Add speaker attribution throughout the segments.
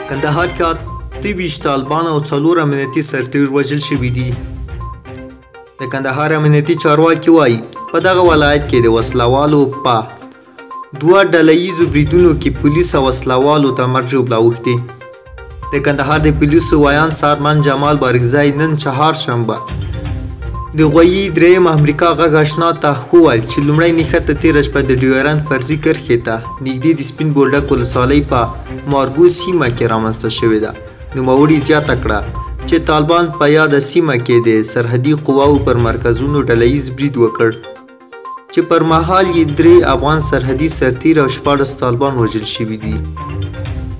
Speaker 1: کندهار کې 28 طالبان او 4 امنیتي سرتېري وژل شوي دي. د کندهار امنیتي چارواکي وایي په دغه ولایت کې د وسلوالو په 2 ډله ییزو بریدونو کې پولیس او وسلوالو ته مرګ ژوبله اوښتې. د کندهار د پولیسو وایان سارمن جمال بارکزی نن چهارشنبه د غویي درېیم امریکا غږ آشنا ته وویل چې لومړۍ نښته تېره شپه د ډیورند فرضي کرښې ته نږدې د سپین بولدک ولسوالۍ په مارګو سیمه کې رامنځته شوې ده. نوموړي زیاته کړه چې طالبان په یاده سیمه کې د سرحدي قواو پر مرکزونو ډله ییز برید وکړ چې پر مهال یې 3 افغان سرحدي سرتېري او 14 طالبان وژل شوي دي.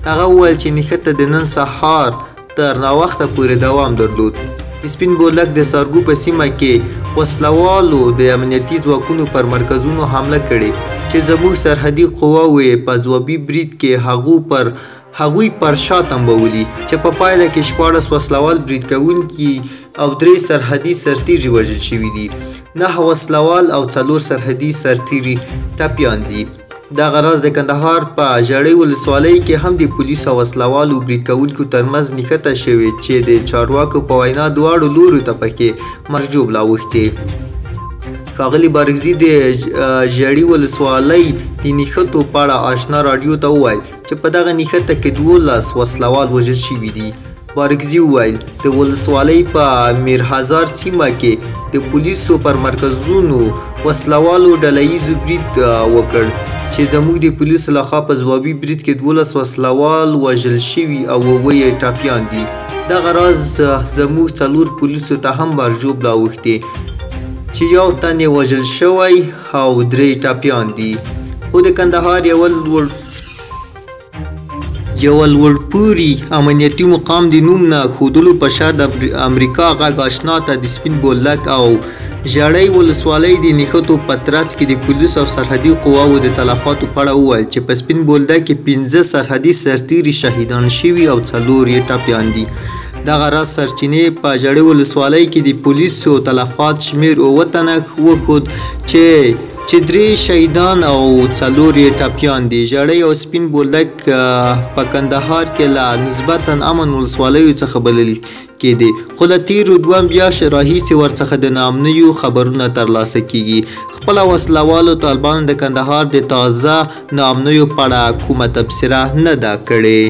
Speaker 1: هغه وویل چې نښته د نن سهار تر ناوخته پورې دوام درلود. د سپین بولدک د سارګو په سیمه کې وسلوالو د امنیتي ځواکونو پر مرکزونو حمله کړې چې زموږ سرحدي قواوو یې په ځوابي برید کې هغوی پر شا تنبولي چې په پایله کې 14 وسلوال برید کوونکي او 3 سرحدي سرتېري وژل شوي دي. 9 وسلوال او 4 سرحدي سرتېري ټپیان دي. دغه راز د کندهار په ژړۍ ولسوالۍ کې هم د پولیسو او وسلوالو برید کوونکو ترمنځ نښته شوې چې د چارواکو په وینا دواړو لورو ته پکې مرګ ژوبله اوښتې. ښاغلي بارکزي د ژړۍ ولسوالۍ د نښتو په اړه آشنا راډیو ته وویل چې په دغه نښته کې 12 وسلوال وژل شوي دي. بارکزي وویل د ولسوالۍ په میرهزار سیمه کې د پولیسو پر مرکزونو وسلوالو ډله ییزو برید وکړ چې زموږ د پولیسو لخوا په ځوابي برید کې 12 وسلوال وژل شوي او 9 یې ټپیان دي. دغه راز زموږ 4 پولیسو ته هم مرګ ژوبله اوښتې چې 1 تن یې وژل شوی او 3 ټپیان دي. خو د کندهار یو لوړپوړي امنیتي مقام د نوم نه ښودلو په شرط د امریکا غږ آشنا ته د سپین بولدک او ژړۍ ولسوالۍ د نښتو په ترڅ کې د پولیسو او سرحدي قواوو د تلفاتو په اړه وویل چې په سپین بولدک کې 15 سرحدي سرتېري شهیدان شوي او 4 یې ټپیان دي. دغه راز سرچینې په ژړۍ ولسوالۍ کې د پولیسو تلفات شمېر 9 تنه وښود چې 3 شهیدان او 4 یې ټپیان دي. ژړۍ او سپین بولدک په کندهار کې له نسبتا امن ولسوالیو څخه بلل کېدې، خو له تېرو 2 میاشتو راهیسې ورڅخه د ناامنیو خبرونه ترلاسه کېږي. خپله وسلوالو طالبانو د کندهار د تازه ناامنیو په اړه کومه تبصره نه ده کړې.